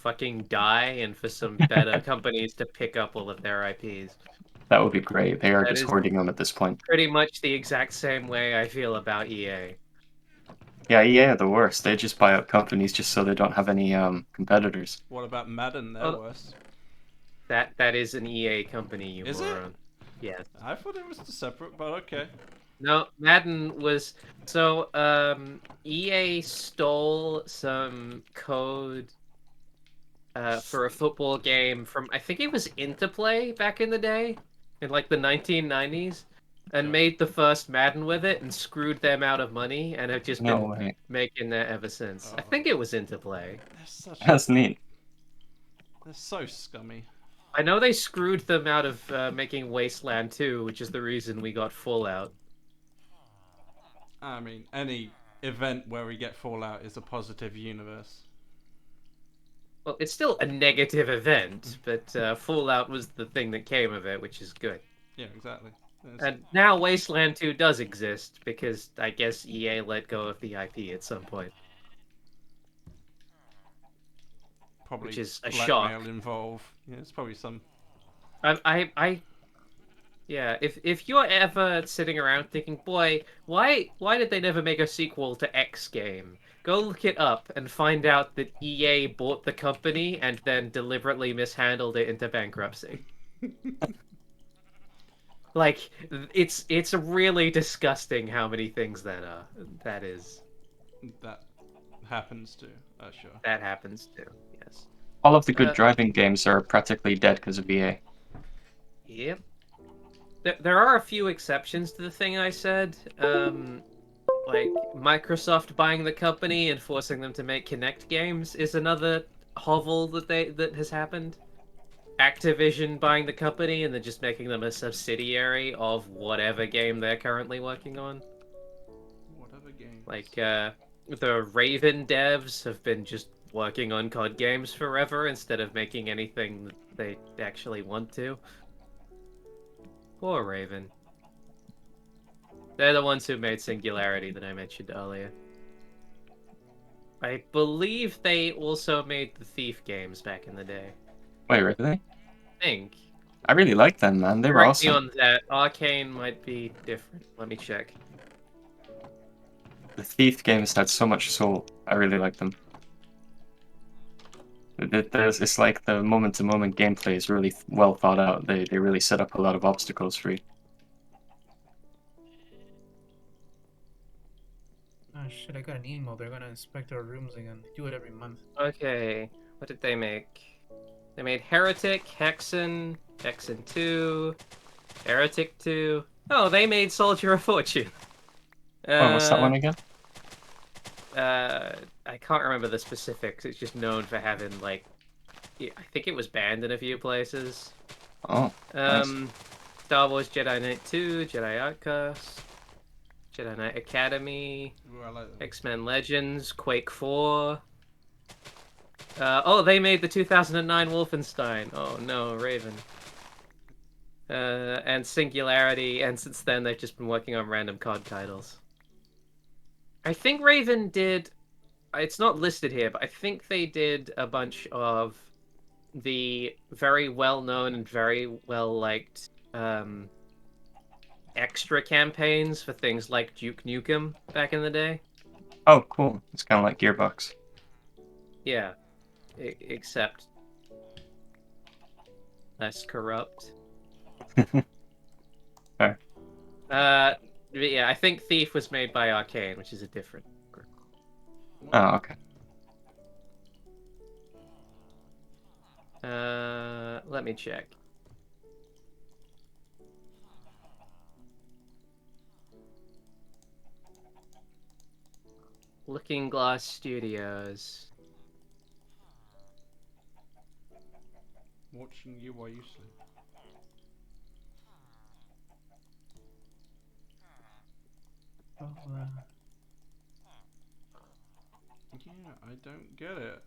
fucking die and for some better companies to pick up all of their IPs. That would be great. They are That just is hoarding them at this point. pretty much the exact same way I feel about EA. Yeah, EA are the worst. They just buy up companies just so they don't have any competitors. What about Madden? They're Well, worse. that is an EA company, you Is it? moron. Yes. I thought it was separate, but okay. No, Madden was so EA stole some code for a football game from I think it was Interplay back in the day in like the 1990s and Sure. made the first Madden with it and screwed them out of money and have just No been way. making that ever since. I Oh, think it was Interplay. they're such. That's neat. They're so scummy. I know they screwed them out of making Wasteland 2, which is the reason we got Fallout. I mean, any event where we get Fallout is a positive universe. Well, it's still a negative event, but Fallout was the thing that came of it, which is good. Yeah, exactly. There's And now Wasteland 2 does exist because I guess EA let go of the IP at some point, which probably is a blackmail shock. involved. Yeah, it's probably some. Yeah. If you're ever sitting around thinking, boy, why did they never make a sequel to X game? Go look it up and find out that EA bought the company and then deliberately mishandled it into bankruptcy. Like it's really disgusting how many things that are. That is that happens to. Sure. that happens too. Yes. All of the good Uh, driving games are practically dead because of EA. yep. There are a few exceptions to the thing I said. Like Microsoft buying the company and forcing them to make Kinect games is another hovel that has happened. Activision buying the company and then just making them a subsidiary of whatever game they're currently working on. Whatever games. Like the Raven devs have been just working on COD games forever instead of making anything that they actually want to. Poor Raven. They're the ones who made Singularity that I mentioned earlier. I believe they also made the Thief games back in the day. Wait, really? I think. I really like them, man. They were Correct me awesome. on that. Arcane might be different. Let me check. The Thief games had so much soul. I really like them. It's like the moment-to-moment gameplay is really well thought out. They really set up a lot of obstacles for you. Oh shit, I got an email. They're gonna inspect our rooms again. They do it every month. Okay. What did they make? They made Heretic, Hexen, Hexen 2, Heretic 2. Oh, they made Soldier of Fortune. Oh, what's that Uh, one again? I can't remember the specifics. It's just known for having like, I think it was banned in a few places. Oh, nice. Star Wars Jedi Knight 2, Jedi Outcast, Jedi Knight Academy, Ooh, I like them. X-Men Legends, Quake 4. Oh, they made the 2009 Wolfenstein. Oh no, Raven. And Singularity, and since then they've just been working on random COD titles. I think Raven did. It's not listed here, but I think they did a bunch of the very well known and very well liked extra campaigns for things like Duke Nukem back in the day. Oh, cool. It's kind of like Gearbox. Yeah, except less corrupt. Fair. But yeah, I think Thief was made by Arcane, which is a different group. Oh, okay. Let me check. Looking Glass Studios. Watching you while you sleep. Oh, Yeah, I don't get it.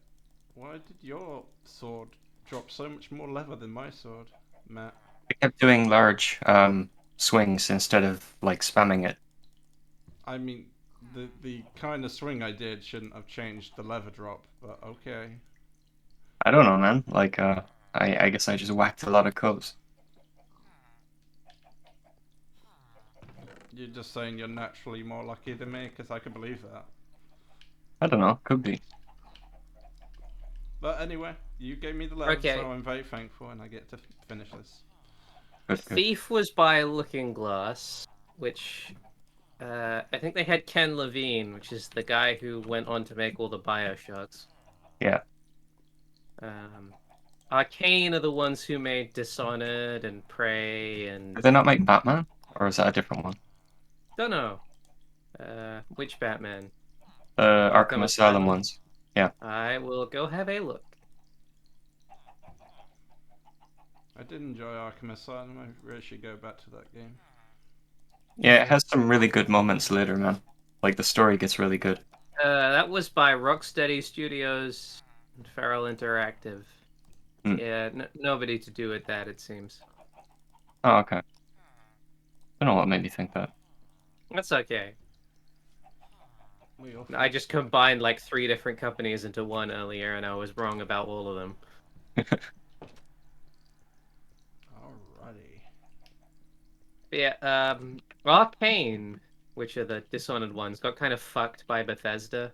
Why did your sword drop so much more leather than my sword, Matt? I kept doing large swings instead of like spamming it. I mean, the kind of swing I did shouldn't have changed the leather drop, but okay. I don't know, man. Like, I guess I just whacked a lot of codes. You're just saying you're naturally more lucky than me, because I could believe that. I don't know. Could be. But anyway, you gave me the letter, Okay. so I'm very thankful, and I get to finish this. Good, good. Thief was by Looking Glass, which I think they had Ken Levine, which is the guy who went on to make all the Bioshocks. Yeah. Arcane are the ones who made Dishonored and Prey and Did they not make Batman, or is that a different one? don't know which Batman. The Arkham Arkham Asylum Asylum? ones. Yeah. I will go have a look. I did enjoy Arkham Asylum. I really should go back to that game. Yeah, it has some really good moments later, man. Like the story gets really good. That was by Rocksteady Studios and Feral Interactive. Hmm. Yeah, nobody to do with that, it seems. Oh, okay. Don't know what made me think that. That's okay. We all I just combined like 3 different companies into one earlier, and I was wrong about all of them. Alrighty. Yeah, Arcane, which are the Dishonored ones, got kind of fucked by Bethesda.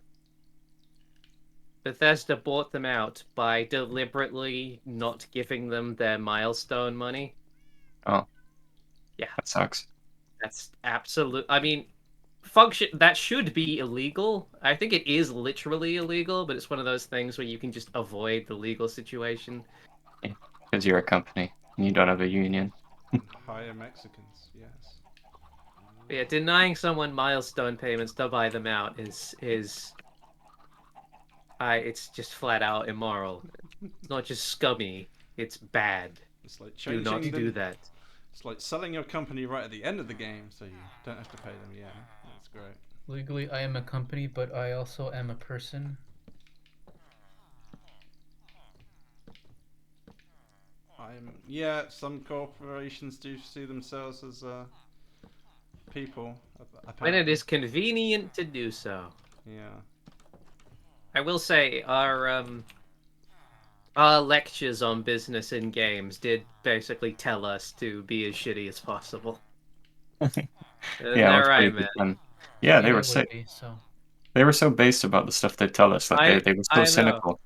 Bethesda bought them out by deliberately not giving them their milestone money. Oh. Yeah. That sucks. That's absolute. I mean, function that should be illegal. I think it is literally illegal, but it's one of those things where you can just avoid the legal situation. Because you're a company and you don't have a union. Hire Mexicans, yes. But yeah, denying someone milestone payments to buy them out is it's just flat out immoral. It's not just scummy. It's bad. It's like Do changing not the, do that. It's like selling your company right at the end of the game, so you don't have to pay them. Yeah, that's great. Legally, I am a company, but I also am a person. Yeah, some corporations do see themselves as people. When it Apparently. is convenient to do so. Yeah. I will say our lectures on business in games did basically tell us to be as shitty as possible. Isn't Yeah, that it was pretty right, good man? fun. Yeah, they Yeah, were it so would be, so. they were so based about the stuff they tell us. Like they were so I know. cynical.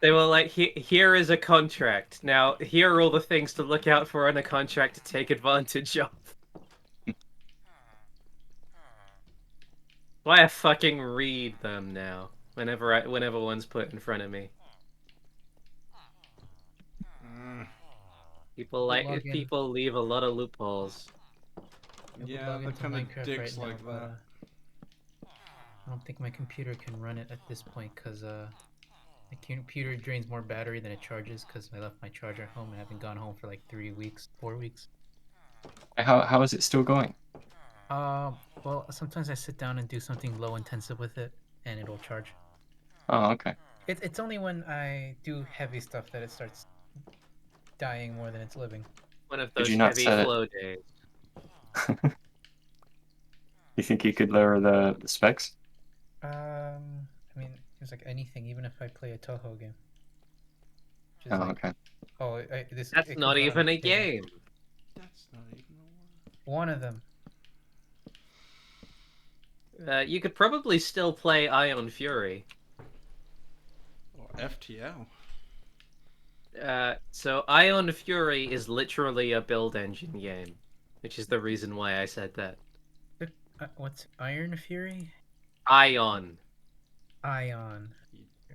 They were like, here is a contract. Now, here are all the things to look out for in a contract to take advantage of. Why I fucking read them now whenever one's put in front of me. Mm, Log in. People leave a lot of loopholes. I would yeah, log they're into kind of Minecraft dicks right now, like but, that. I don't think my computer can run it at this point because my computer drains more battery than it charges because I left my charger at home and haven't gone home for like 3 weeks, 4 weeks. How is it still going? Well, sometimes I sit down and do something low intensive with it, and it'll charge. Oh, okay. It's only when I do heavy stuff that it starts dying more than it's living. One of Did those you not heavy set it? flow days. You think you could lower the specs? I mean, it's like anything, even if I play a Toho game. Which is Oh, like, okay. oh, this. That's it could not run even a anything. game. That's not even a word. One of them. You could probably still play Ion Fury. Or FTL. So Ion Fury is literally a build engine game, which is the reason why I said that. What's Iron Fury? Ion. Ion.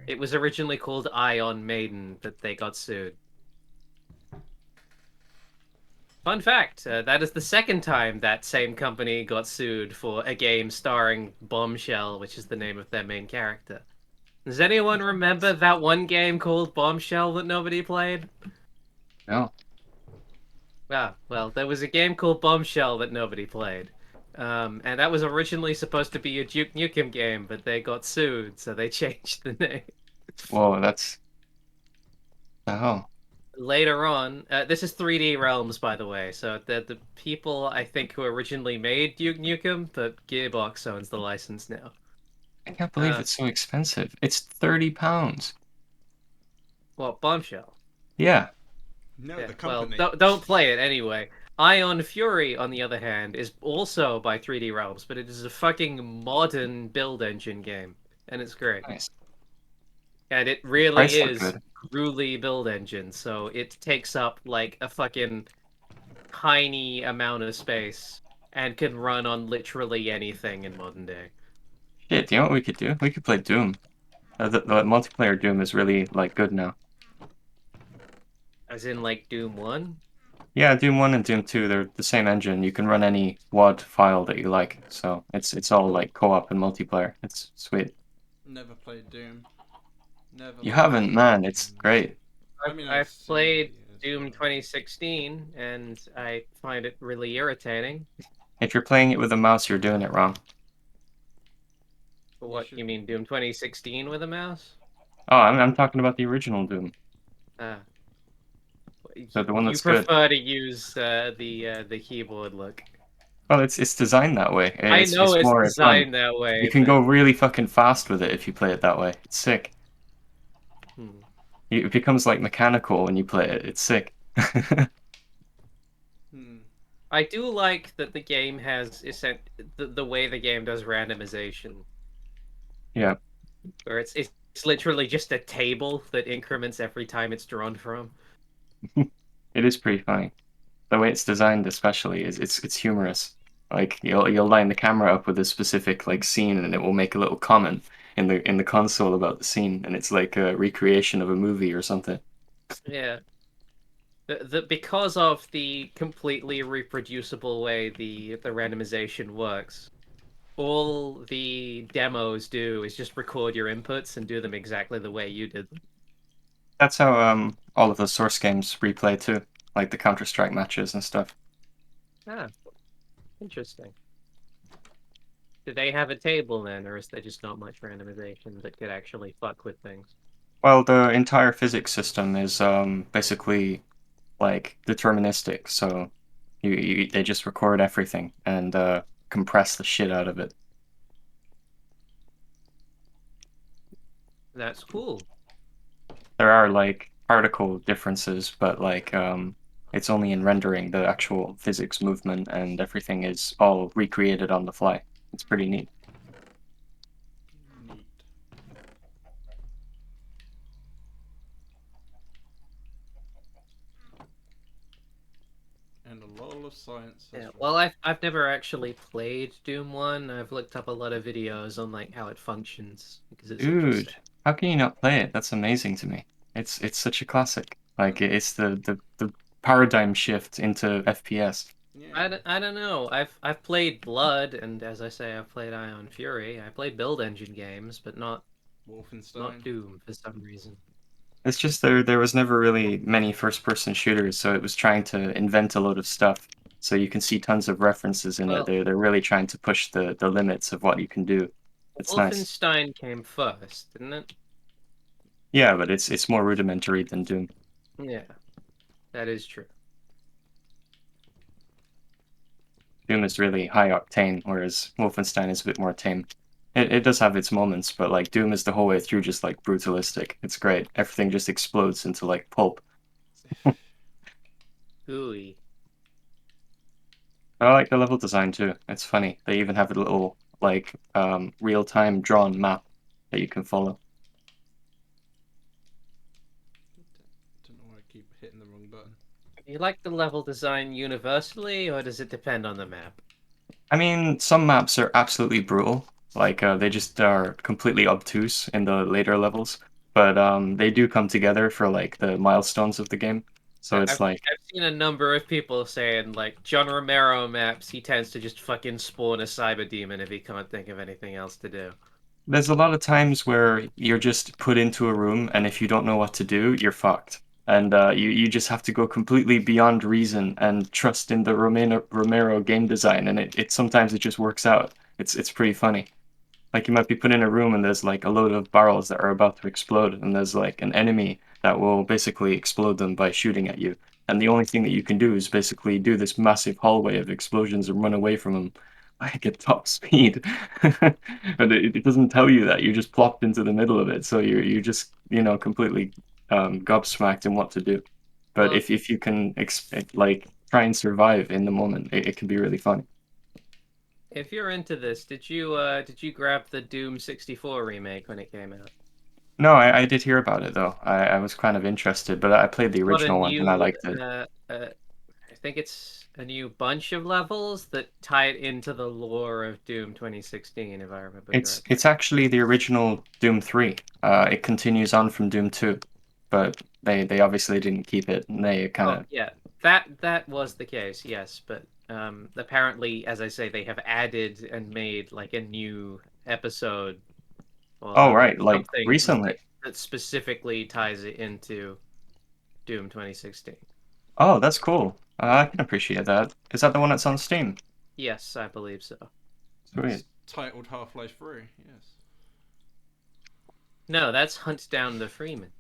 It was originally called Ion Maiden, but they got sued. Fun fact, that is the second time that same company got sued for a game starring Bombshell, which is the name of their main character. Does anyone remember that one game called Bombshell that nobody played? No. Ah, well, there was a game called Bombshell that nobody played. And that was originally supposed to be a Duke Nukem game, but they got sued, so they changed the name. Whoa, that's the hell. Later on, this is 3D Realms, by the way, so the people, I think, who originally made Duke Nukem, but Gearbox owns the license now. I can't believe it's so expensive. It's £30. What, Bombshell? Yeah. No, Yeah, the well, company. don't play it anyway. Ion Fury, on the other hand, is also by 3D Realms, but it is a fucking modern build engine game, and it's great. Nice. And it really Price look is good. truly build engine, so it takes up like a fucking tiny amount of space and can run on literally anything in modern day. Shit, do you know what we could do? We could play Doom. The multiplayer Doom is really like good now. As in like Doom 1? Yeah, Doom 1 and Doom 2, they're the same engine. You can run any WAD file that you like. So it's all like co-op and multiplayer. It's sweet. Never played Doom. Never You played haven't, man. It's Doom. great. I mean, I've seen played it as Doom well. 2016, and I find it really irritating. If you're playing it with a mouse, you're doing it wrong. What, should- you mean Doom 2016 with a mouse? Oh, I'm talking about the original Doom. Ah. So the one You that's good. prefer to use the keyboard look. Well, it's designed that way. I know it's more fun. designed that way. You can but- go really fucking fast with it if you play it that way. It's sick. Hmm. It becomes like mechanical when you play it. It's sick. Hmm. I do like that the game has the way the game does randomization, Yeah, where it's literally just a table that increments every time it's drawn from. it is pretty funny. The way it's designed, especially, is it's humorous. Like you'll line the camera up with a specific like scene, and it will make a little comment in the console about the scene, and it's like a recreation of a movie or something. Yeah. Because of the completely reproducible way the randomization works, all the demos do is just record your inputs and do them exactly the way you did them. That's how all of the Source games replay too, like the Counter-Strike matches and stuff. Ah, interesting. Do they have a table then, or is there just not much randomization that could actually fuck with things? Well, the entire physics system is basically like deterministic, so they just record everything and compress the shit out of it. That's cool. There are like particle differences, but like it's only in rendering the actual physics movement and everything is all recreated on the fly. It's pretty neat. Neat. And a lot of science. as Yeah. well. Well, I've never actually played Doom 1. I've looked up a lot of videos on like how it functions because it's Dude, interesting. how can you not play it? That's amazing to me. It's such a classic. Like it's the paradigm shift into FPS. Yeah. I don't know. I've played Blood, and as I say, I've played Ion Fury. I played build engine games, but not Wolfenstein. Doom for some reason. It's just there was never really many first-person shooters, so it was trying to invent a load of stuff. So you can see tons of references in Well- it. They're really trying to push the limits of what you can do. It's nice. Wolfenstein came first, didn't it? Yeah, but it's more rudimentary than Doom. Yeah, that is true. Doom is really high octane, whereas Wolfenstein is a bit more tame. It does have its moments, but like Doom is the whole way through just like brutalistic. It's great. Everything just explodes into like pulp. Ooey. I like the level design too. It's funny. They even have a little like real-time drawn map that you can follow. Don't know why I keep hitting the wrong button. Do you like the level design universally, or does it depend on the map? I mean, some maps are absolutely brutal. Like they just are completely obtuse in the later levels, but they do come together for like the milestones of the game. So it's like I've seen a number of people saying like John Romero maps, he tends to just fucking spawn a cyber demon if he can't think of anything else to do. there's a lot of times where you're just put into a room, and if you don't know what to do, you're fucked. And you just have to go completely beyond reason and trust in the Romero game design, and it sometimes it just works out. It's pretty funny. Like you might be put in a room and there's like a load of barrels that are about to explode, and there's like an enemy that will basically explode them by shooting at you. And the only thing that you can do is basically do this massive hallway of explosions and run away from them like at top speed. But it doesn't tell you that. You're just plopped into the middle of it, so you're just, completely gobsmacked in what to do. But Well- if you can like try and survive in the moment, it can be really funny. If you're into this, did you grab the Doom 64 remake when it came out? No, I did hear about it though. I was kind of interested, but I played the What a original one and I new liked it. I think it's a new bunch of levels that tie it into the lore of Doom 2016, if I remember correctly. It's actually the original Doom 3. It continues on from Doom 2, but they obviously didn't keep it, and they kind Oh, of yeah, that was the case, yes, but apparently, as I say, they have added and made like a new episode or oh right, like something recently. that specifically ties it into Doom 2016. Oh, that's cool. I can appreciate that. Is that the one that's on Steam? Yes, I believe so. Sweet. It's titled Half-Life 3. Yes. No, that's Hunt Down the Freeman.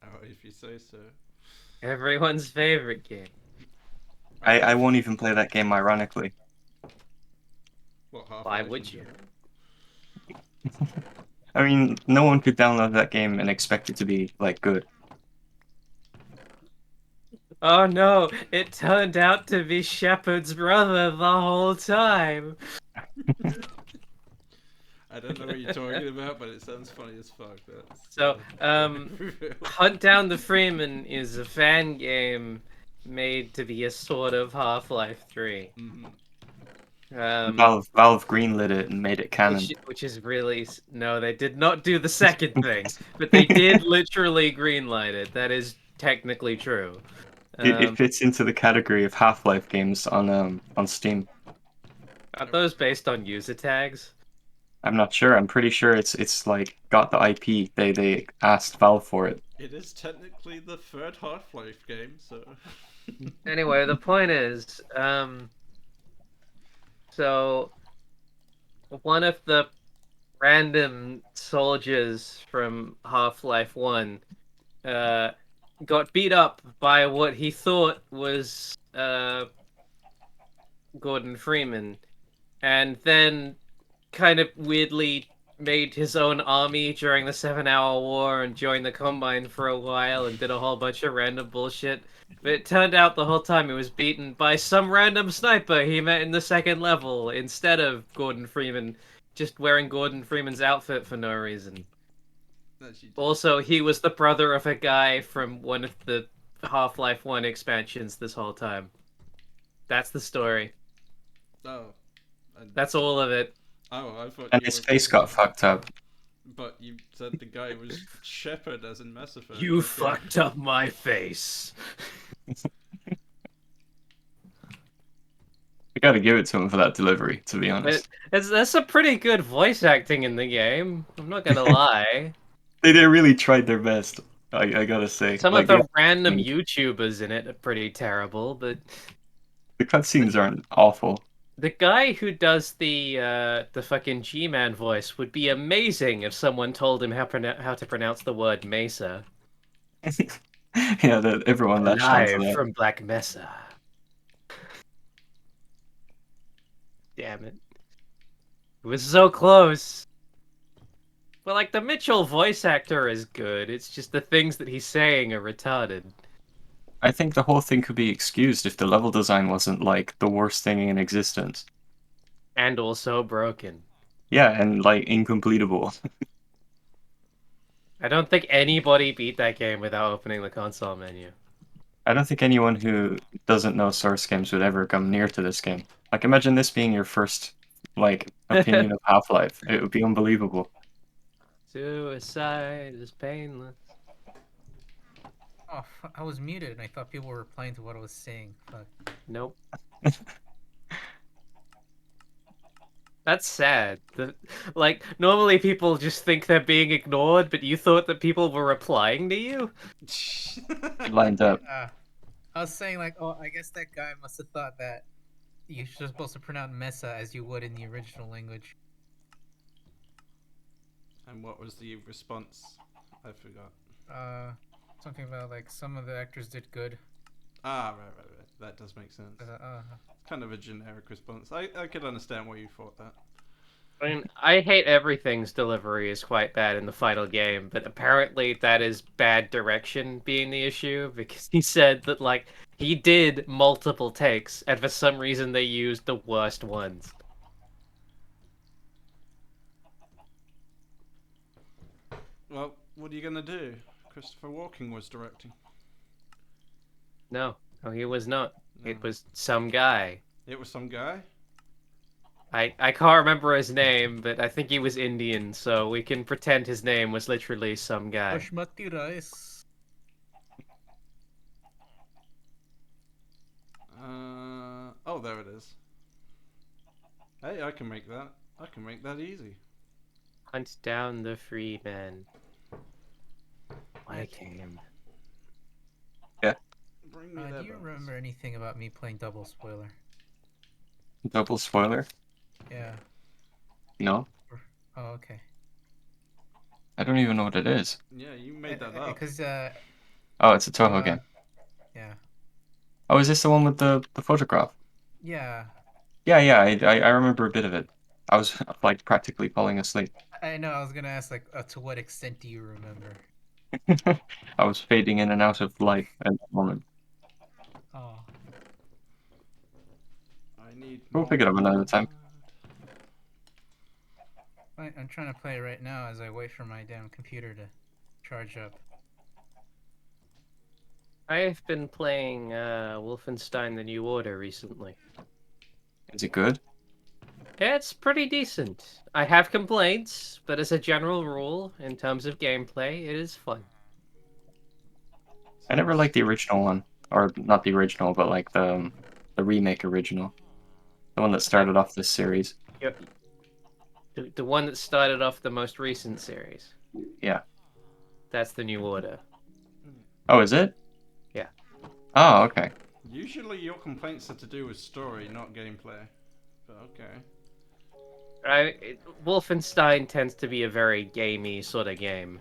Oh, if you say so. Everyone's favorite game. I won't even play that game, ironically. What, Half-Life Why in would you? general? I mean, no one could download that game and expect it to be like good. Oh no, it turned out to be Shepard's brother the whole time. I don't know what you're talking about, but it sounds funny as fuck. That's, So, reveal. Hunt Down the Freeman is a fan game made to be a sort of Half-Life 3. Mhm. Valve greenlit it and made it canon. Which is really no, they did not do the second thing, but they did literally greenlight it. That is technically true. It fits into the category of Half-Life games on Steam. Are those based on user tags? I'm not sure. I'm pretty sure it's like got the IP. They asked Valve for it. It is technically the third Half-Life game, so. Anyway, the point is, so one of the random soldiers from Half-Life 1 got beat up by what he thought was Gordon Freeman, and then kind of weirdly made his own army during the 7 Hour War and joined the Combine for a while and did a whole bunch of random bullshit. But it turned out the whole time he was beaten by some random sniper he met in the second level instead of Gordon Freeman, just wearing Gordon Freeman's outfit for no reason. Also, he was the brother of a guy from one of the Half-Life 1 expansions this whole time. That's the story. Oh. That's all of it. Oh, I thought. And you his were- face got fucked up. But you said the guy was Shepard, as in Mass Effect. You Okay. fucked up my face. I gotta give it to him for that delivery, to be honest. That's some pretty good voice acting in the game. I'm not gonna lie. They really tried their best. I gotta say. Some Like, of the random the YouTubers in it are pretty terrible, but cutscenes aren't awful. the guy who does the fucking G-Man voice would be amazing if someone told him how to pronounce the word Mesa. Yeah, that everyone latched onto Live that. from Black Mesa. Damn it. It was so close. But like the Mitchell voice actor is good. It's just the things that he's saying are retarded. I think the whole thing could be excused if the level design wasn't like the worst thing in existence. And also broken. Yeah, and like incompletable. I don't think anybody beat that game without opening the console menu. I don't think anyone who doesn't know Source games would ever come near to this game. Like, imagine this being your first, like, opinion of Half-Life. It would be unbelievable. Suicide is painless. Oh, I was muted and I thought people were replying to what I was saying. Fuck. Nope. That's sad. Like, normally people just think they're being ignored, but you thought that people were replying to you? Lined up. I was saying like, oh, I guess that guy must have thought that you're supposed to pronounce Mesa as you would in the original language. And what was the response? I forgot. Something about like some of the actors did good. Ah, right. That does make sense. Kind of a generic response. I could understand why you thought that. I mean, I hate everything's delivery is quite bad in the final game, but apparently that is bad direction being the issue because he said that like he did multiple takes and for some reason they used the worst ones. Well, what are you gonna do? Christopher Walken was directing. No, he was not. No. It was some guy. It was some guy. I can't remember his name, but I think he was Indian, so we can pretend his name was literally some guy. Basmati rice. Oh, there it is. Hey, I can make that. I can make that easy. Hunt down the free man. Like him. Bring me Do that. you remember anything about me playing double spoiler? Double spoiler? Yeah. No, Oh, okay. I don't even know what it is. Yeah, you made that up. Because Oh, it's a Toho game. yeah, Oh, is this the one with the photograph? yeah. Yeah, I remember a bit of it. I was like practically falling asleep. I know. I was gonna ask like, to what extent do you remember? I was fading in and out of life at that moment. Oh, I need. We'll pick it up another time. I'm trying to play right now as I wait for my damn computer to charge up. I've been playing Wolfenstein: The New Order recently. Is it good? It's pretty decent. I have complaints, but as a general rule, in terms of gameplay, it is fun. I never liked the original one, or not the original, but like the remake original, the one that started off this series. Yep. The one that started off the most recent series. Yeah. That's The New Order. Oh, is it? Yeah. Oh, okay. Usually your complaints are to do with story, not gameplay. But okay. Wolfenstein tends to be a very gamey sort of game.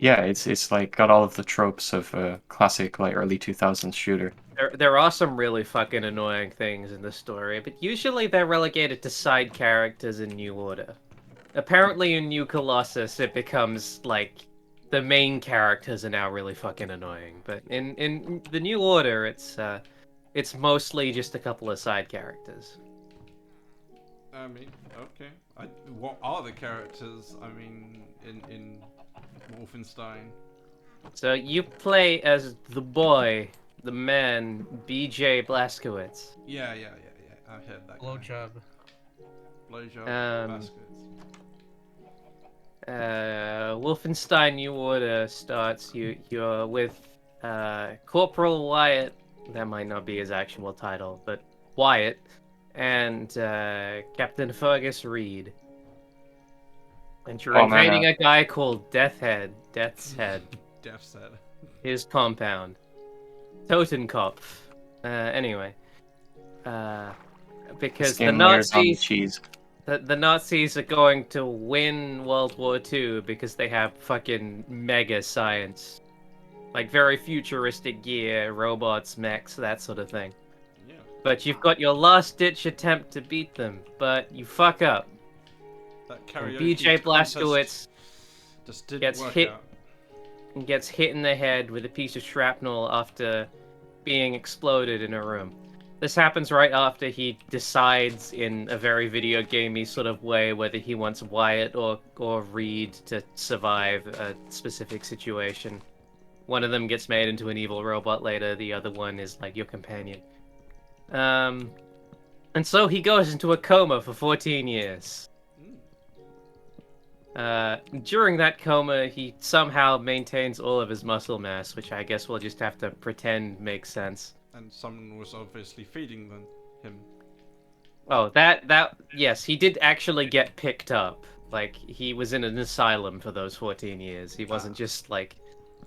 Yeah, it's like got all of the tropes of a classic like early 2000s shooter. There are some really fucking annoying things in the story, but usually they're relegated to side characters in New Order. Apparently in New Colossus it becomes like the main characters are now really fucking annoying, but in the New Order it's mostly just a couple of side characters. I mean, okay. What are the characters? I mean, in Wolfenstein. So you play as the boy, the man, BJ Blazkowicz. Yeah. I heard that. Blowjob. Blowjob. Baskets. Wolfenstein New Order starts. You're with Corporal Wyatt. That might not be his actual title, but Wyatt and Captain Fergus Reed. And you're invading a guy called Death's Head. Death's Head. His compound. Totenkopf. Anyway. Because the Nazis... The Nazis are going to win World War II because they have fucking mega science. Like very futuristic gear, robots, mechs, that sort of thing. Yeah. But you've got your last-ditch attempt to beat them, but you fuck up. That karaoke BJ Blazkowicz just didn't gets hit in the head with a piece of shrapnel after being exploded in a room. This happens right after he decides in a very video gamey sort of way whether he wants Wyatt or Reed to survive a specific situation. One of them gets made into an evil robot later, the other one is like your companion. And so he goes into a coma for 14 years. During that coma, he somehow maintains all of his muscle mass, which I guess we'll just have to pretend makes sense. And someone was obviously feeding him. Oh, yes, he did actually get picked up. Like, he was in an asylum for those 14 years. He wasn't just, like...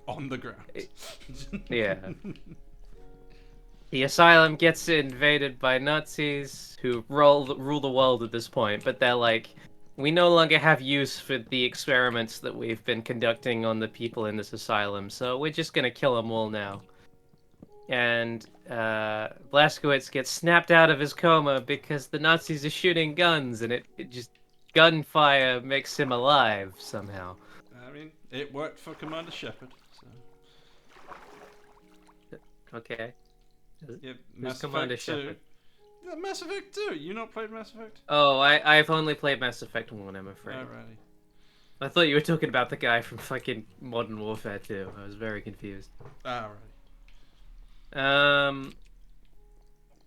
On the ground. Yeah. The asylum gets invaded by Nazis who rule the world at this point, but they're like, we no longer have use for the experiments that we've been conducting on the people in this asylum, so we're just gonna kill them all now. And Blazkowicz gets snapped out of his coma because the Nazis are shooting guns, and it just gunfire makes him alive somehow. I mean, it worked for Commander Shepard. So Okay. yeah, Who's Mass Commander Effect 2. Shepard? Yeah, Mass Effect 2. You not played Mass Effect? Oh, I've only played Mass Effect 1, I'm afraid. Alrighty. I thought you were talking about the guy from fucking Modern Warfare 2. I was very confused. Alrighty.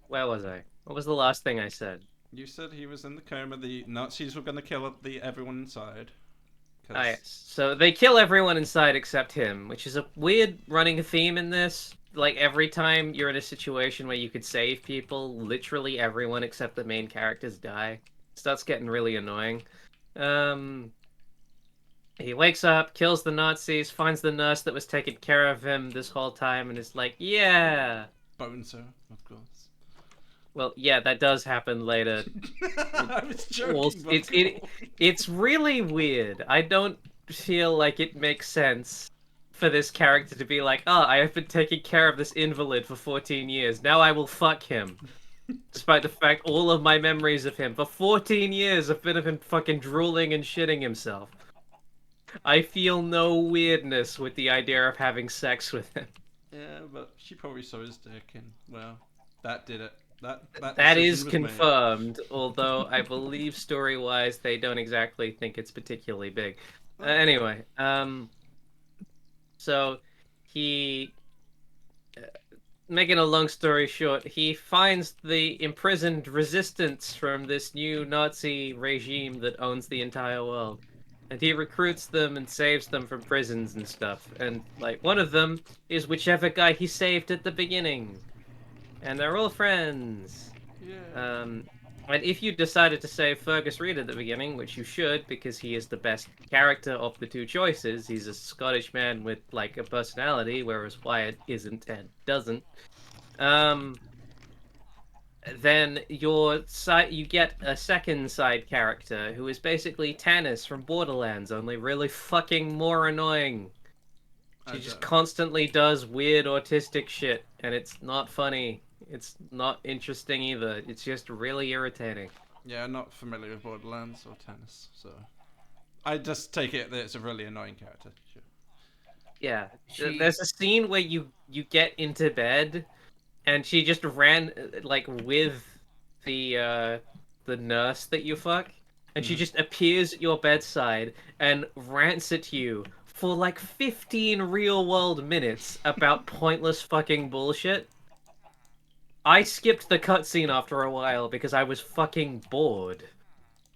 Where was I? What was the last thing I said? You said he was in the coma. The Nazis were gonna kill everyone inside. Ah, yes. So they kill everyone inside except him, which is a weird running theme in this. Like, every time you're in a situation where you could save people, literally everyone except the main characters die. It starts getting really annoying. He wakes up, kills the Nazis, finds the nurse that was taking care of him this whole time, and is like, yeah! Boneser, of course. Well, yeah, that does happen later. I was joking. Well, but it's really weird. I don't feel like it makes sense for this character to be like, oh, I have been taking care of this invalid for 14 years. Now I will fuck him. Despite the fact all of my memories of him for 14 years have been of him fucking drooling and shitting himself. I feel no weirdness with the idea of having sex with him. Yeah, but she probably saw his dick, and well, that did it. That That decision is was made. confirmed, although I believe story-wise they don't exactly think it's particularly big. Anyway, so he, making a long story short, he finds the imprisoned resistance from this new Nazi regime that owns the entire world. And he recruits them and saves them from prisons and stuff. And, like, one of them is whichever guy he saved at the beginning. And they're all friends. Yeah. And if you decided to save Fergus Reed at the beginning, which you should, because he is the best character of the two choices, he's a Scottish man with, like, a personality, whereas Wyatt isn't and doesn't, then you get a second side character who is basically Tannis from Borderlands, only really fucking more annoying. She just constantly does weird autistic shit, and it's not funny. It's not interesting either. It's just really irritating. Yeah, I'm not familiar with Borderlands or Tennis, so I just take it that it's a really annoying character. Sure. Yeah, She- there's a scene where you get into bed, and she just ran like with the nurse that you fuck, and she just appears at your bedside and rants at you for like 15 real world minutes about pointless fucking bullshit. I skipped the cutscene after a while because I was fucking bored.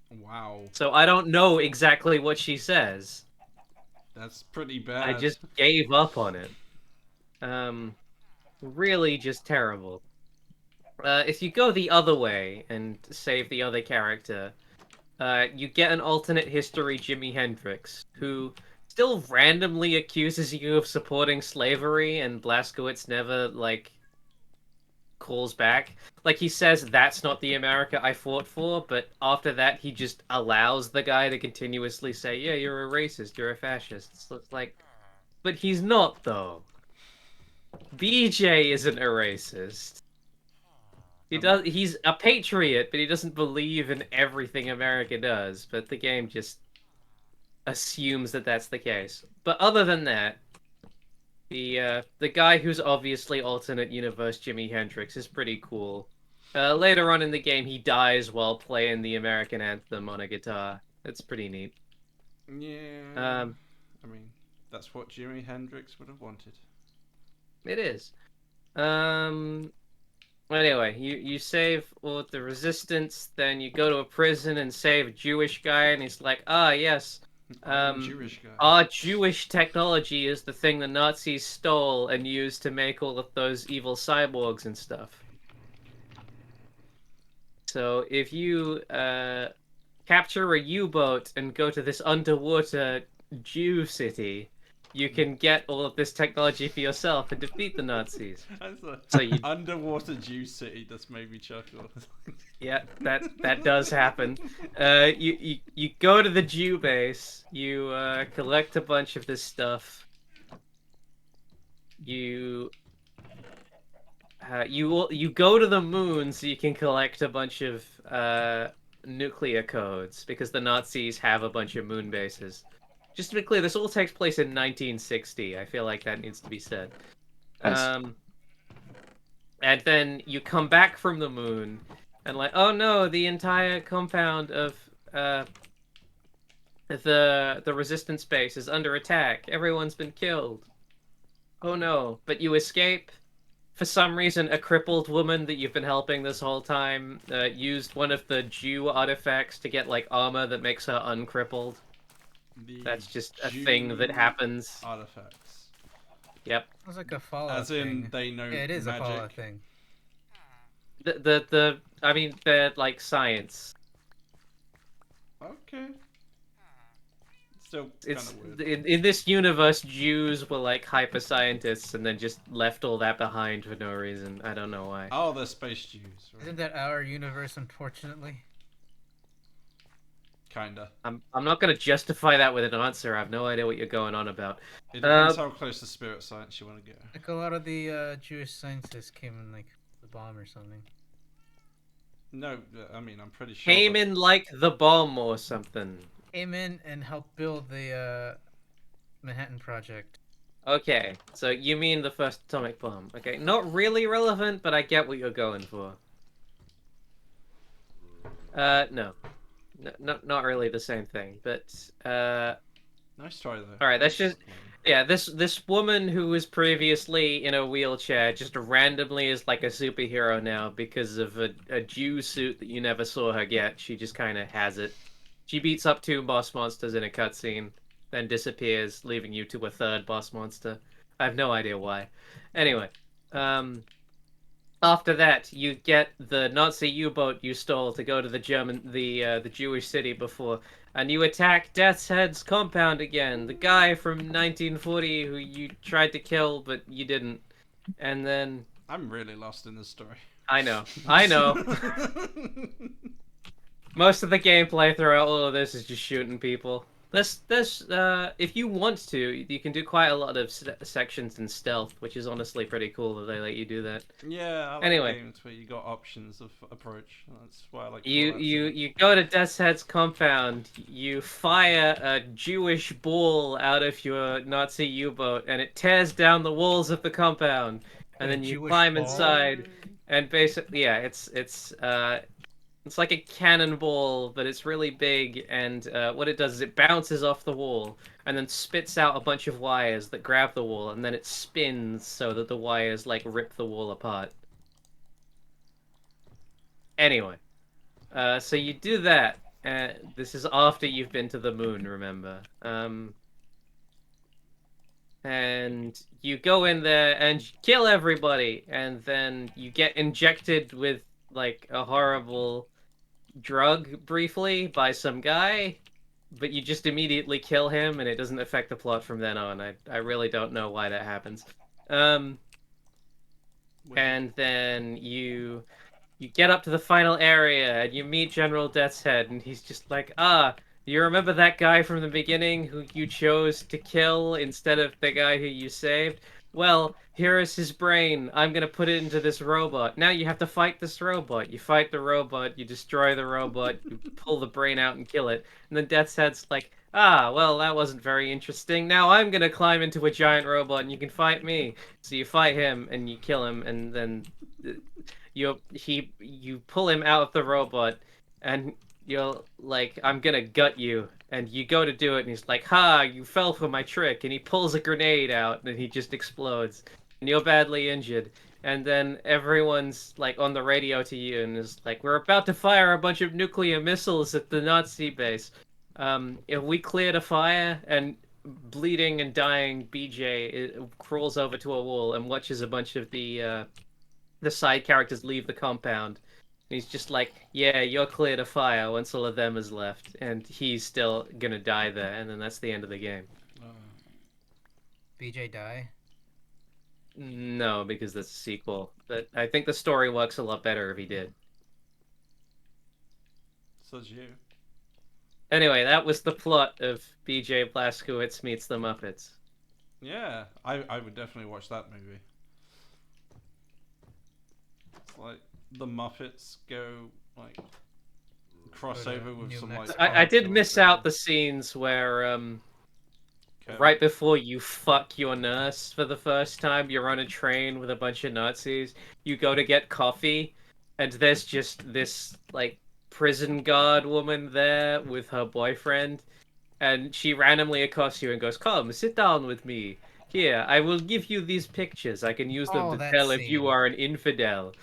Wow, So I don't know exactly what she says. that's pretty bad. I just gave up on it. Really just terrible. If you go the other way and save the other character, you get an alternate history Jimi Hendrix, who still randomly accuses you of supporting slavery, and Blazkowicz never, like, calls back. Like, he says that's not the America I fought for, but after that he just allows the guy to continuously say, yeah, you're a racist, you're a fascist. So it's like, but he's not, though. BJ isn't a racist. He's a patriot, but he doesn't believe in everything America does, but the game just assumes that that's the case. But other than that, the guy who's obviously alternate universe Jimi Hendrix is pretty cool. Later on in the game, he dies while playing the American anthem on a guitar. That's pretty neat. Yeah. I mean, that's what Jimi Hendrix would have wanted. It is. Anyway, you save all the resistance, then you go to a prison and save a Jewish guy, and he's like, ah, yes. Jewish guy. Our Jewish technology is the thing the Nazis stole and used to make all of those evil cyborgs and stuff. So if you capture a U-boat and go to this underwater Jew city, you can get all of this technology for yourself and defeat the Nazis. So you, Underwater Jew City just made me chuckle. yeah, that does happen. You go to the Jew base. You collect a bunch of this stuff. You go to the moon so you can collect a bunch of nuclear codes because the Nazis have a bunch of moon bases. Just to be clear, this all takes place in 1960. I feel like that needs to be said. Nice. And then you come back from the moon, and like, oh no, the entire compound of the resistance base is under attack. Everyone's been killed. Oh no! But you escape. For some reason, a crippled woman that you've been helping this whole time used one of the Jew artifacts to get like armor that makes her uncrippled. The That's just a thing that happens. Artifacts. Yep. Sounds like a Fallout As in, thing. they know Yeah, it is magic. a Fallout thing. I mean, they're like science. Okay. Still kind It's of weird. in this universe, Jews were like hyper scientists and then just left all that behind for no reason. I don't know why. Oh, they're space Jews. Right? Isn't that our universe, unfortunately? Kinda. I'm not gonna justify that with an answer. I have no idea what you're going on about. It depends how close to spirit science you want to go. Like a lot of the Jewish scientists came in like the bomb or something. No, I mean, I'm pretty sure. Came in like the bomb or something. Came in and helped build the Manhattan Project. Okay, so you mean the first atomic bomb. Okay, not really relevant, but I get what you're going for. No. Not really the same thing, but Nice try though. Alright, that's just yeah, this woman who was previously in a wheelchair just randomly is like a superhero now because of a Jew suit that you never saw her get. She just kind of has it. She beats up 2 boss monsters in a cutscene, then disappears, leaving you to a 3rd boss monster. I have no idea why. Anyway, after that, you get the Nazi U-boat you stole to go to the Jewish city before, and you attack Death's Head's compound again. The guy from 1940 who you tried to kill, but you didn't. And then I'm really lost in this story. I know. Most of the gameplay throughout all of this is just shooting people. If you want to, you can do quite a lot of sections in stealth, which is honestly pretty cool that they let you do that. Yeah, I like Anyway. games where you got options of approach. That's why I like. You go to Death's Head's compound, you fire a Jewish ball out of your Nazi U-boat, and it tears down the walls of the compound. And A then you Jewish climb ball? inside, and basically, yeah, it's like a cannonball, but it's really big, and what it does is it bounces off the wall, and then spits out a bunch of wires that grab the wall, and then it spins so that the wires, like, rip the wall apart. Anyway, so you do that. This is after you've been to the moon, remember? And you go in there and kill everybody, and then you get injected with, like, a horrible drug briefly by some guy, but you just immediately kill him, and it doesn't affect the plot from then on. I really don't know why that happens. And then you get up to the final area, and you meet General Death's Head, and he's just like, you remember that guy from the beginning who you chose to kill instead of the guy who you saved? Well, here is his brain. I'm gonna put it into this robot. Now you have to fight this robot. You fight the robot, you destroy the robot, you pull the brain out and kill it. And then Death's Head's like, well, that wasn't very interesting. Now I'm gonna climb into a giant robot and you can fight me. So you fight him and you kill him, and then you pull him out of the robot, and you're like, I'm gonna gut you. And you go to do it, and he's like, you fell for my trick. And he pulls a grenade out, and he just explodes. And you're badly injured. And then everyone's, like, on the radio to you, and is like, we're about to fire a bunch of nuclear missiles at the Nazi base. If we clear the fire, and bleeding and dying BJ crawls over to a wall and watches a bunch of the side characters leave the compound. And he's just like, yeah, you're clear to fire once all of them is left. And he's still gonna die there, and then that's the end of the game. BJ die? No, because that's a sequel. But I think the story works a lot better if he did. Says you. Anyway, that was the plot of BJ Blazkowicz Meets the Muppets. Yeah, I would definitely watch that movie. It's like the Muppets go like crossover with New some like. Mexico. I did hardcore miss thing. out the scenes where Kevin. right before you fuck your nurse for the first time, you're on a train with a bunch of Nazis. You go to get coffee, and there's just this like prison guard woman there with her boyfriend, and she randomly accosts you and goes, "Come, sit down with me. Here, I will give you these pictures. I can use them Oh, to that tell if you scene. are an infidel."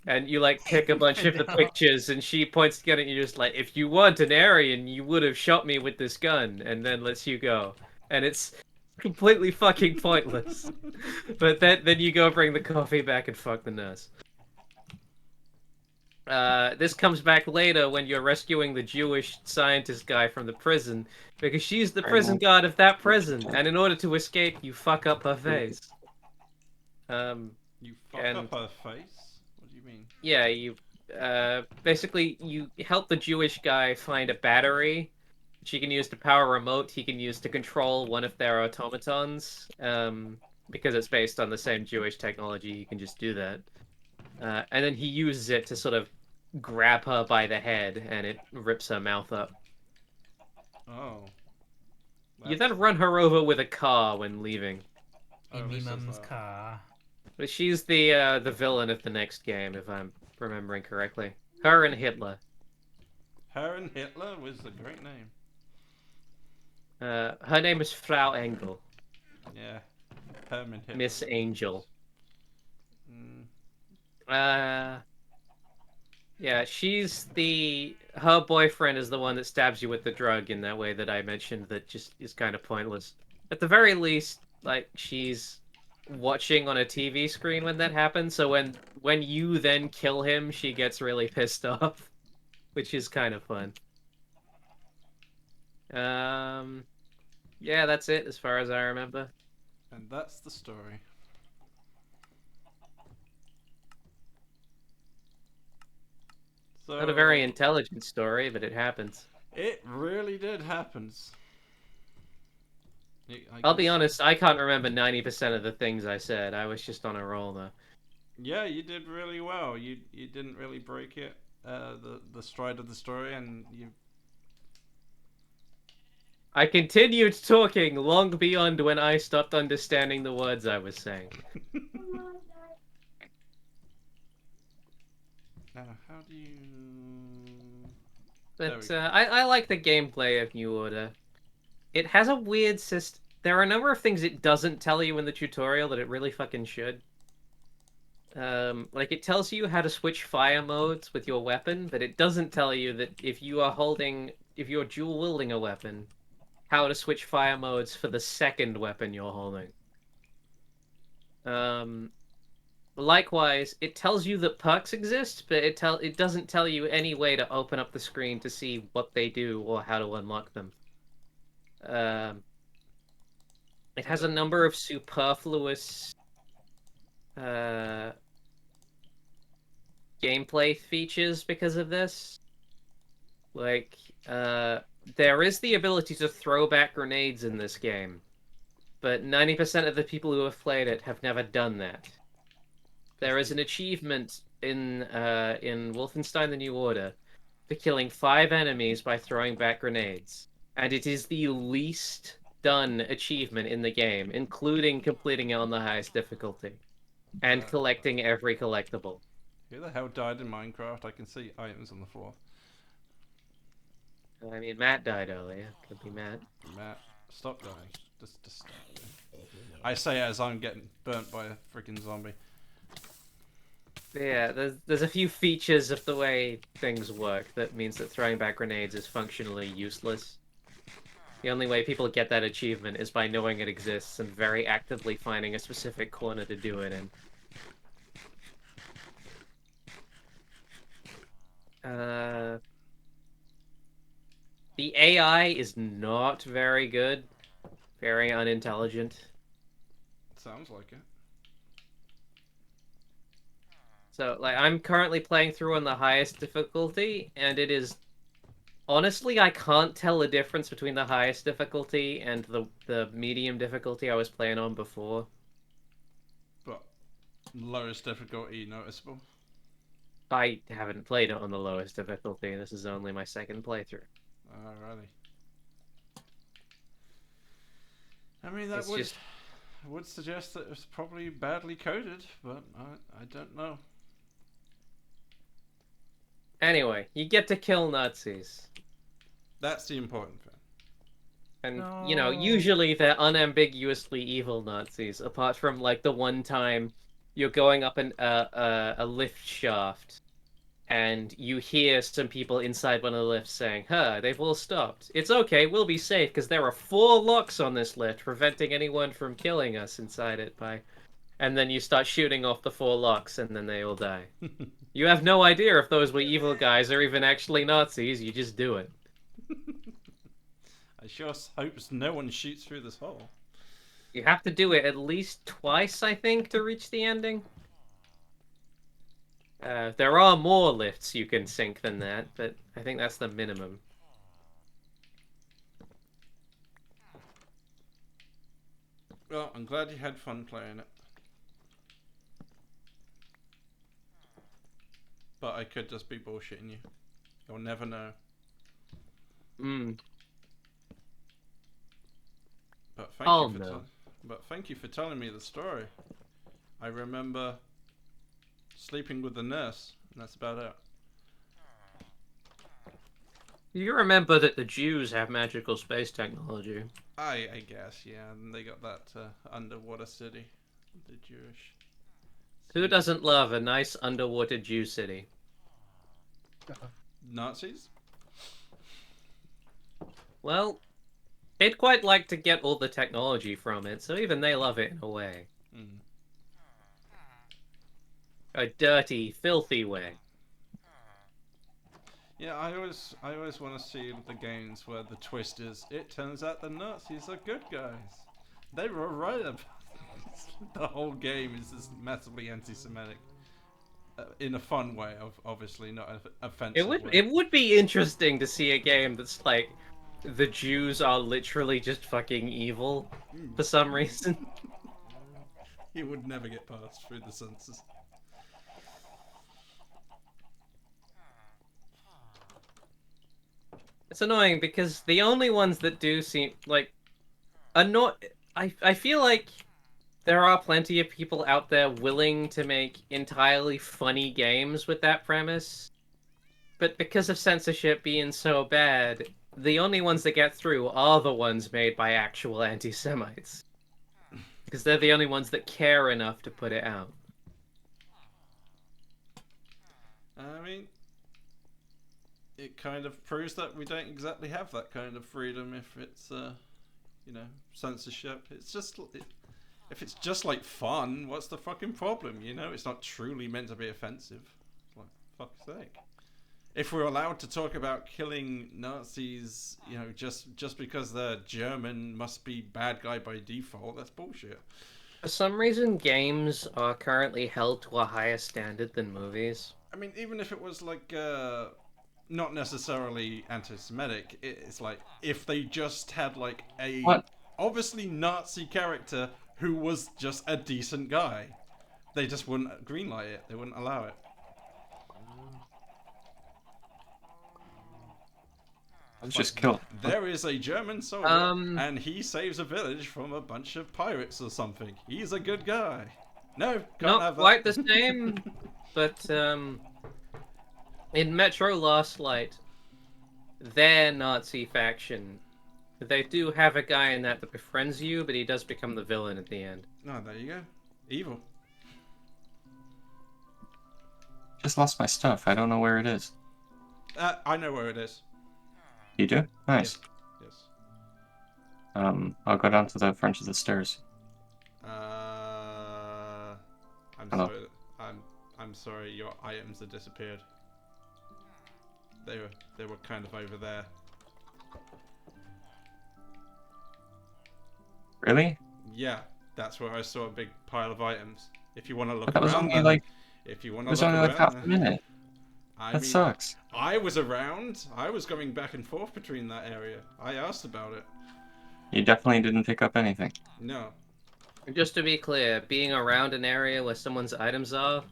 And you like pick a bunch of the Infidel. pictures, and she points the gun at you, just like, "If you weren't an Aryan, you would have shot me with this gun," and then lets you go. And it's completely fucking pointless. But then you go bring the coffee back and fuck the nurse. This comes back later when you're rescuing the Jewish scientist guy from the prison, because she's the prison guard of that prison, and in order to escape, you fuck up her face. You fuck and- up her face? What do you mean? Yeah, you basically you help the Jewish guy find a battery which he can use to power a remote. He can use to control one of their automatons. Because it's based on the same Jewish technology, you can just do that. And then he uses it to sort of grab her by the head, and it rips her mouth up. Oh. You That's- then run her over with a car when leaving. Oh, In this is Mimam's that. car. But she's the villain of the next game, if I'm remembering correctly. Her and Hitler. Her and Hitler was a great name. Her name is Frau Engel, Yeah. Herman Hitler. Miss Angel. Mm. Yeah, her boyfriend is the one that stabs you with the drug in that way that I mentioned that just is kind of pointless. At the very least, like, she's watching on a TV screen when that happens, so when you then kill him, she gets really pissed off, which is kind of fun. Yeah, that's it as far as I remember. And that's the story. So, Not a very intelligent story, but it happens. It really did happen. I'll be honest, I can't remember 90% of the things I said. I was just on a roll, though. Yeah, you did really well. You didn't really break it, the stride of the story, and you. I continued talking long beyond when I stopped understanding the words I was saying. Now, how do you? But There I like the gameplay of New Order. It has a weird system. There are a number of things it doesn't tell you in the tutorial that it really fucking should. Like, it tells you how to switch fire modes with your weapon, but it doesn't tell you that if you're dual wielding a weapon, how to switch fire modes for the second weapon you're holding. Likewise, it tells you that perks exist, but it doesn't tell you any way to open up the screen to see what they do or how to unlock them. It has a number of superfluous gameplay features because of this. Like, there is the ability to throw back grenades in this game, but 90% of the people who have played it have never done that. There is an achievement in Wolfenstein: The New Order for killing 5 enemies by throwing back grenades, and it is the least done achievement in the game, including completing it on the highest difficulty and collecting every collectible. Who the hell died in Minecraft? I can see items on the floor. I mean, Matt died earlier. Could be Matt. Matt, stop dying. Just stop. I say it as I'm getting burnt by a freaking zombie. Yeah, there's a few features of the way things work that means that throwing back grenades is functionally useless. The only way people get that achievement is by knowing it exists and very actively finding a specific corner to do it in. The AI is not very good. Very unintelligent. Sounds like it. So, like, I'm currently playing through on the highest difficulty, and it is... Honestly, I can't tell the difference between the highest difficulty and the medium difficulty I was playing on before. But lowest difficulty noticeable. I haven't played it on the lowest difficulty. This is only my second playthrough. Alrighty. I mean, that It's would just would suggest that it's probably badly coded, but I don't know. anyway. You get to kill Nazis, That's the important thing. and No. usually they're unambiguously evil Nazis. Apart from like the one time you're going up a lift shaft, and you hear some people inside one of the lifts saying, "Huh, they've all stopped. It's okay, we'll be safe because there are 4 locks on this lift preventing anyone from killing us inside it by." And then you start shooting off the 4 locks, and then they all die. You have no idea if those were evil guys or even actually Nazis. You just do it. I sure hope no one shoots through this hole. You have to do it at least twice, I think, to reach the ending. There are more lifts you can sink than that, but I think that's the minimum. Well, I'm glad you had fun playing it. But I could just be bullshitting you. You'll never know. Mm. But thank Oh, you for no. but thank you for telling me the story. I remember sleeping with the nurse, and that's about it. You remember that the Jews have magical space technology. I guess, yeah, and they got that underwater city, the Jewish. Who doesn't love a nice underwater Jew city? Nazis? Well, they'd quite like to get all the technology from it, so even they love it in a way. Mm. A dirty, filthy way. Yeah, I always want to see the games where the twist is, it turns out the Nazis are good guys. They were right about this. The whole game is just massively anti-Semitic. In a fun way, obviously, not an offensive way. It would be interesting to see a game that's like the Jews are literally just fucking evil for some reason. He would never get passed through the census. It's annoying because the only ones that do seem like I feel like there are plenty of people out there willing to make entirely funny games with that premise. But because of censorship being so bad, the only ones that get through are the ones made by actual anti-Semites. Because they're the only ones that care enough to put it out. I mean, it kind of proves that we don't exactly have that kind of freedom if it's, censorship. It's just, if it's just like fun, what's the fucking problem? It's not truly meant to be offensive. Like, fuck's sake. If we're allowed to talk about killing Nazis, just because they're German must be bad guy by default, that's bullshit. For some reason, games are currently held to a higher standard than movies. I mean, even if it was like, not necessarily anti-Semitic, it's like, if they just had like a obviously Nazi character who was just a decent guy, they just wouldn't greenlight it, they wouldn't allow it. Just kill. There is a German soldier, and he saves a village from a bunch of pirates or something. He's a good guy. No, can't Not have that. quite the same, but in Metro Last Light, their Nazi faction, they do have a guy in that befriends you, but he does become the villain at the end. Oh, there you go. Evil. Just lost my stuff. I don't know where it is. I know where it is. You do? Nice. Yes. I'll go down to the front of the stairs. I'm Hello. sorry. I'm sorry. Your items have disappeared. They were kind of over there. Really? Yeah, that's where I saw a big pile of items. If you want to look That was around, only there, like if you want it to was look only like around, half a minute. I That mean, sucks. I was around. I was going back and forth between that area. I asked about it. You definitely didn't pick up anything. No. Just to be clear, being around an area where someone's items are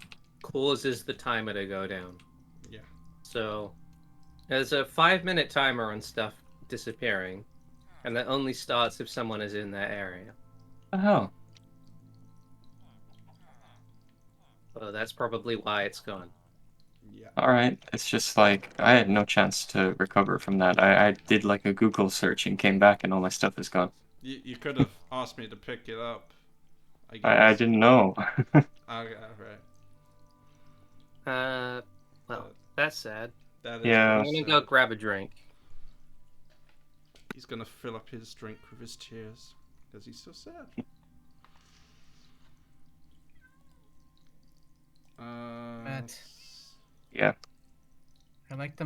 causes the timer to go down. Yeah. So there's a 5-minute timer on stuff disappearing, and that only starts if someone is in that area. What the hell? So that's probably why it's gone. Yeah. Alright, it's just like, I had no chance to recover from that. I did like a Google search and came back and all my stuff is gone. You could have asked me to pick it up. I guess. I didn't know. Okay, right. Well, that's sad. That is Yeah. I'm very gonna go sad. grab a drink. He's gonna fill up his drink with his tears because he's so sad. Matt, Yeah. I like the